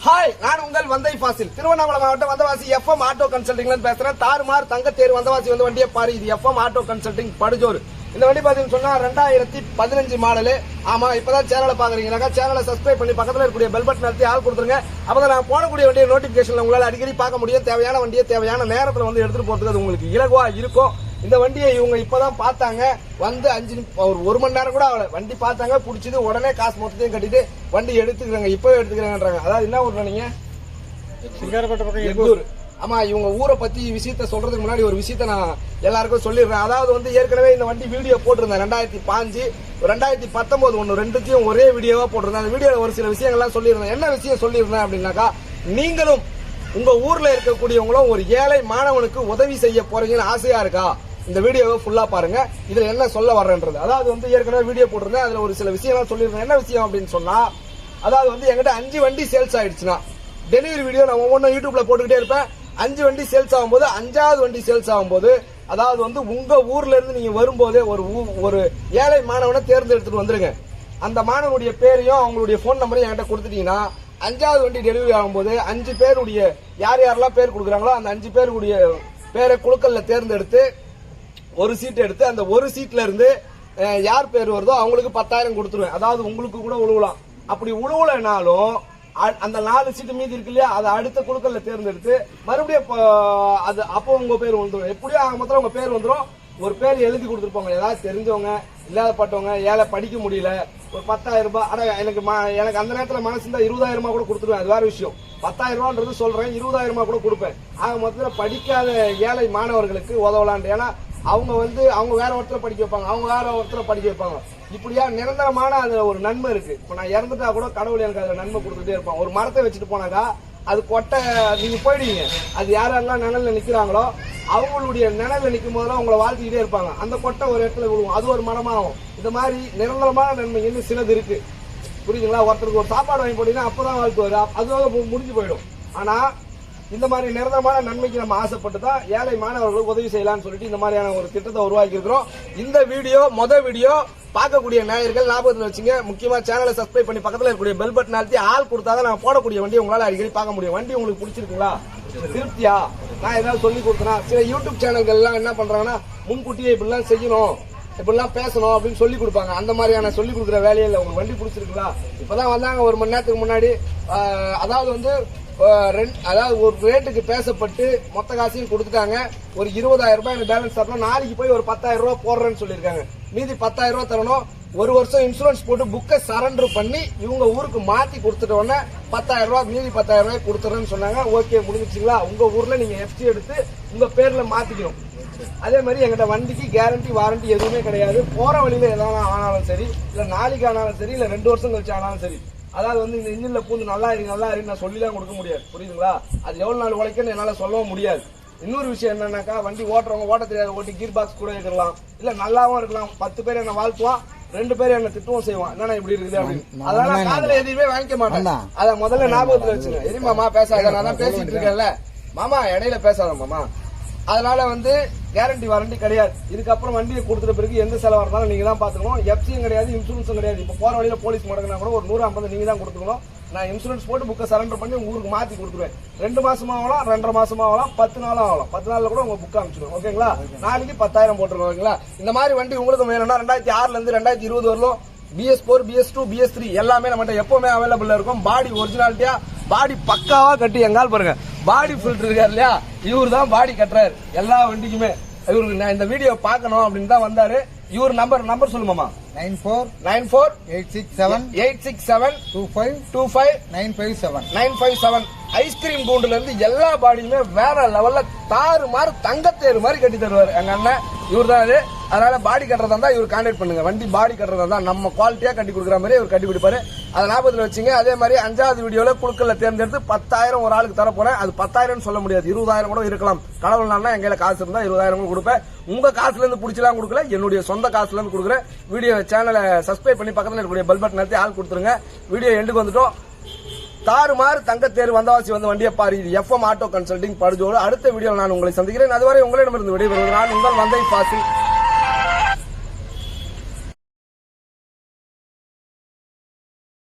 Hi, நான் உங்கள் வந்தை ஃபாசில். திருவண்ணாமலை மாவட்டம் வந்தவாசி எஃப்எம் ஆட்டோ கன்சல்டிங்ல பேசுறேன். தாறுமாறு தங்கத்தேர் வந்தவாசி வந்து வண்டியை பாரு. இது எஃப்எம் ஆட்டோ கன்சல்டிங் படுஜோர். இந்த வண்டி பாத்தீங்கன்னு சொன்னா 2015 மாடலு. ஆமா, இப்பதான் சேனலை பாக்குறீங்கன்னாக்கா சேனலை சப்ஸ்கிரைப் பண்ணி பக்கத்துல இருக்கக்கூடிய பெல் பட்டன் அழுத்தி ஆள் கொடுத்துருங்க. அப்பதான் நான் போடக்கூடிய வண்டியை நோட்டிபிகேஷன்ல உங்களால அடிக்கடி பார்க்க முடியும். தேவையான வண்டியை தேவையான நேரத்துல வந்து எடுத்துட்டு போறதுக்கு அது உங்களுக்கு இலகுவா இருக்கும். இந்த வண்டியை இவங்க இப்பதான் பார்த்தாங்க, வந்து 1 மணி நேரம் கூட ஆகல. வண்டி பார்த்தாங்க, பிடிச்சது, உடனே காசு மொத்தத்தையும் கட்டிட்டு வண்டி எடுத்துக்கிறாங்க. இப்பவே எடுத்துக்கிறாங்கன்றாங்க. அதாவது என்ன ஊர் நீங்க? சிங்காரப்பட்ட பக்கம் எங்கூர். ஆமா, இவங்க ஊரை பத்தி விஷயத்த சொல்றதுக்கு முன்னாடி ஒரு விஷயத்த நான் எல்லாருக்கும் சொல்லிடுறேன். அதாவது வந்து ஏற்கனவே இந்த வண்டி வீடியோ போட்டிருந்தேன் 2005, 2019 ஒன்னு ரெண்டுத்தையும் ஒரே வீடியோவா போட்டிருந்தேன். அந்த வீடியோல ஒரு சில விஷயங்கள்லாம் சொல்லியிருந்தேன். என்ன விஷயம் சொல்லியிருந்தேன் அப்படின்னாக்கா, நீங்களும் உங்க ஊர்ல இருக்கக்கூடியவங்களும் ஒரு ஏழை மாணவனுக்கு உதவி செய்ய போறீங்கன்னு ஆசையா இருக்கா? இந்த வீடியோவை ஃபுல்லா பாருங்க. இதுல என்ன சொல்ல வர்றேன்றது, அதாவது வந்து ஏற்கனவே வீடியோ போட்டிருந்தேன். அதுல ஒரு சில விஷயம் சொல்லியிருந்தேன். என்ன விஷயம் அப்படின்னு சொன்னா, அதாவது வந்து என்கிட்ட 5 வண்டி சேல்ஸ் ஆயிடுச்சுன்னா டெலிவரி வீடியோ நான் ஒவ்வொன்றும் யூடியூப்ல போட்டுக்கிட்டே இருப்பேன். 5 வண்டி சேல்ஸ் ஆகும்போது 5வது வண்டி சேல்ஸ் ஆகும்போது, அதாவது வந்து உங்க ஊர்ல இருந்து நீங்க வரும்போதே ஒரு ஏழை மாணவனை தேர்ந்தெடுத்துட்டு வந்துருங்க. அந்த மாணவனுடைய பேரையும் அவங்களுடைய போன் நம்பரையும் என்கிட்ட கொடுத்துட்டீங்கன்னா 5வது வண்டி டெலிவரி ஆகும்போது 5 பேருடைய யார் யாரெல்லாம் பேர் கொடுக்குறாங்களோ அந்த 5 பேருடைய பேரை குழுக்கள்ல தேர்ந்தெடுத்து ஒரு சீட் எடுத்து அந்த ஒரு சீட்ல இருந்து யார் பேர் வருதோ அவங்களுக்கு 10,000 கொடுத்துருவேன். அதாவது உங்களுக்கு கூட உழுவலாம். அப்படி உழுவலைனாலும் அந்த 4 சீட்டு மீதி இருக்கு இல்லையா, அதை அடுத்த குழுக்கள்ல தேர்ந்தெடுத்து மறுபடியும் அது அப்போ உங்க பேர் வந்துடும். எப்படியோ ஆக மொத்தம் உங்க பேர் வந்துடும். ஒரு பேர் எழுதி கொடுத்துருப்பாங்க. ஏதாவது தெரிஞ்சவங்க, இல்லாதப்பட்டவங்க, ஏழை படிக்க முடியல, ஒரு 10,000 ரூபாய். ஆனா எனக்கு அந்த நேரத்தில் மனசு இருந்தா 20,000 ரூபாய் கூட கொடுத்துருவேன். அது வேற விஷயம். 10,000 ரூபான்றது சொல்றேன், 20,000 ரூபாய் கூட கொடுப்பேன். ஆக மொத்தத்தில் படிக்காத ஏழை மாணவர்களுக்கு உதவலான். ஏன்னா அவங்க வேற ஒருத்தர் படிக்க வைப்பாங்க, அவங்க வேற ஒருத்தர் படிக்க வைப்பாங்க. இப்படியா நிரந்தரமான அதுல ஒரு நன்மை இருக்கு. இப்ப நான் இறந்துட்டா கூட கடவுள் எனக்கு அதுல நன்மை கொடுத்துட்டே இருப்பான். ஒரு மரத்தை வச்சுட்டு போனாக்கா அது கொட்டை, நீங்க போயிடுவீங்க. அது யாரெல்லாம் நிழல்ல நிக்கிறாங்களோ அவங்களுடைய நிழல்ல நிக்கும் போதெல்லாம் உங்களை வாழ்த்திக்கிட்டே இருப்பாங்க. அந்த கொட்டை ஒரு இடத்துல விழுவும், அது ஒரு மரமாகும். இந்த மாதிரி நிரந்தரமான நன்மை இன்னும் சிலது இருக்கு. புரியுதுங்களா? ஒருத்தருக்கு ஒரு சாப்பாடு வாங்கி போட்டீங்கன்னா அப்பதான் வாழ்த்துவாரு, அதோட முடிஞ்சு போயிடும். ஆனா இந்த மாதிரி நிரந்தரமான நன்மைக்கு நம்ம ஆசைப்பட்டு தான் ஏழை மாணவர்களுக்கு உதவி செய்யலாம்னு சொல்லிட்டு இந்த மாதிரியான ஒரு திட்டத்தை உருவாக்கி இருக்கிறோம். இந்த வீடியோ பார்க்கக்கூடிய நேயர்கள் ஞாபகத்தில் வச்சுங்க. முக்கியமா சேனலை சப்ஸ்கிரைப் பண்ணி பக்கத்தில் இருக்கக்கூடிய பெல் பட்டன் அழுத்தி ஆள் கொடுத்தாதான் நான் போடக்கூடிய வண்டி உங்களால அடிக்கடி பார்க்க முடியும். வண்டி உங்களுக்கு பிடிச்சிருக்குங்களா? திருப்தியா? நான் ஏதாவது சொல்லி கொடுத்தனா? சில யூடியூப் சேனல்கள் எல்லாம் என்ன பண்றாங்கன்னா, முன்கூட்டியே இப்படிலாம் செய்யணும், இப்படிலாம் பேசணும் அப்படின்னு சொல்லி கொடுப்பாங்க. அந்த மாதிரியான சொல்லி கொடுக்குற வேலையே இல்லை. உங்களுக்கு வண்டி பிடிச்சிருக்குங்களா? இப்பதான் வந்தாங்க 1 மணி நேரத்துக்கு முன்னாடி. அதாவது வந்து ஒரு ரேட்டுக்கு பேசப்பட்டு மொத்த காசையும் கொடுத்துட்டாங்க. ஒரு 20,000 ரூபாய் எனக்கு பேலன்ஸ் தரணும். நாளைக்கு போய் ஒரு 10,000 ரூபாய் போடுறேன்னு சொல்லியிருக்காங்க. மீதி 10,000 ரூபாய் தரணும். 1 வருஷம் இன்சூரன்ஸ் போட்டு புக்கை சரண்டர் பண்ணி இவங்க ஊருக்கு மாத்தி கொடுத்துட்ட உடனே 10,000 ரூபாய் மீதி 10,000 ரூபாய் கொடுத்துறேன்னு சொன்னாங்க. ஓகே, முடிஞ்சிச்சுங்களா? உங்க ஊர்ல நீங்க எஃப்சி எடுத்து உங்க பேர்ல மாத்திக்கணும். அதே மாதிரி எங்கிட்ட வண்டிக்கு கேரண்டி வாரண்டி எதுவுமே கிடையாது. போற வழியில எதாவது ஆனாலும் சரி, இல்ல நாளைக்கு ஆனாலும் சரி, இல்ல 2 வருஷம் கழிச்சு ஆனாலும் சரி. அதாவது வந்து இந்த இன்ஜின்ல பூந்து நல்லா இருக்கு நான் சொல்லிலாம் கொடுக்க முடியாது. புரியுதுங்களா? அது எவ்வளவு நாள் உழைக்குன்னு என்னால சொல்லவும் முடியாது. இன்னொரு விஷயம் என்னன்னாக்கா, வண்டி ஓட்டுறவங்க ஓட்ட தெரியாத ஓட்டி கீர் பாக்ஸ் கூட இருக்கலாம், இல்ல நல்லாவும் இருக்கலாம். 10 பேர் என்ன வாழ்த்துவான், 2 பேர் என்ன திட்டவும் செய்வான். என்னன்னா இப்படி இருக்குது அப்படின்னு. அதனால காதுல எதுவுமே வாங்கிக்க மாட்டேன். அத முதல்ல ஞாபகத்துல வச்சுங்க. எரிமாமா பேசாத, நான் தான் பேசிட்டு இருக்கேன்ல மாமா, இடையில பேசாத மாமா. அதனால வந்து கேரண்டி வாரண்டி கிடையாது. இதுக்கப்புறம் வண்டியை கொடுத்துட்ட பிறகு எந்த செலவா இருந்தாலும் நீங்க தான் பாத்துக்கணும். எஃப்சியும் கிடையாது, இன்சூரன்ஸும் கிடையாது. இப்ப போற வழியில போலீஸ் முடங்கினா கூட ஒரு 150 நீங்க தான் கொடுத்துக்கணும். நான் இன்சூரன்ஸ் போட்டு புக்கை சரண்டர் பண்ணி ஊருக்கு மாத்தி கொடுத்துருவேன். 2 மாசமா ஆகலாம், 2.5 மாசமா ஆகலாம், 10 நாளும் ஆகலாம். 10 நாள்ல கூட உங்க புக் அனுப்பிச்சிடுவோம். ஓகேங்களா? நாளைக்கு 10,000 போட்டுருக்கோம். ஓகேங்களா? இந்த மாதிரி வண்டி உங்களுக்கு வேணும்னா 2006ல இருந்து 2020 வரலும் BS4, BS2, BS3 எல்லாமே நம்ம எப்பவுமே அவைலபிள் இருக்கும். பாடி ஒரிஜினாலிட்டியா, பாடி பக்காவா கட்டி எங்கால் பாருங்க. பாடி ஃபில்டர் இருக்காரு இல்லையா, இவரு தான் பாடி கட்டுறாரு எல்லா வண்டிக்குமே. இவருக்கு நான் இந்த வீடியோ பார்க்கணும் அப்படின்னு தான் வந்தாரு. இவர் நம்பர் சொல்லுமாமா? 9486672525 ஐஸ்கிரீம் கூண்டுல இருந்து எல்லா பாடியுமே வேற லெவல்ல தாறுமாறு தங்கத்தேரு மாதிரி கட்டி தருவாரு எங்க அண்ணன். இவர் தான் அது. அதனால பாடி கட்டுறதா இருந்தா இவர் கான்டாக்ட் பண்ணுங்க. வண்டி பாடி கட்டுறதா இருந்தா நம்ம குவாலிட்டியா கட்டி கொடுக்குற மாதிரி இவர் கட்டி கொடுப்பாரு. அதை ஞாபகத்தில் வச்சுங்க. அதே மாதிரி 5வது வீடியோல குழுக்கள்ல தேர்ந்தெடுத்து 10,000 ஒரு ஆளுக்கு தர போறேன். அது 10,000 சொல்ல முடியாது, 20,000 கூட இருக்கலாம். கடவுள் நாள்னா எங்க காசு இருந்தா 20,000 கொடுப்பேன். உங்க காசுல இருந்து பிடிச்சலாம் கொடுக்கல, என்னுடைய சொந்த காசுல இருந்து கொடுக்குறேன். வீடியோ சேனலை சப்ஸ்கிரைப் பண்ணி பக்கத்துல இருக்கக்கூடிய பெல் பட்டன் அழுத்தி ஆள் கொடுத்துருங்க. வீடியோ எண்டுக்கு வந்துட்டோம். தாறுமாறு தங்கத்தேர் வந்தவாசி வந்து வண்டியை பாரு. இது எஃப்எம் ஆட்டோ கன்சல்டிங் படுஜோடு. அடுத்த வீடியோவில் நான் உங்களை சந்திக்கிறேன். அதுவரை உங்களிடமிருந்து விடைபெறுவது நான் உங்கள் வந்தை ஃபாசில்.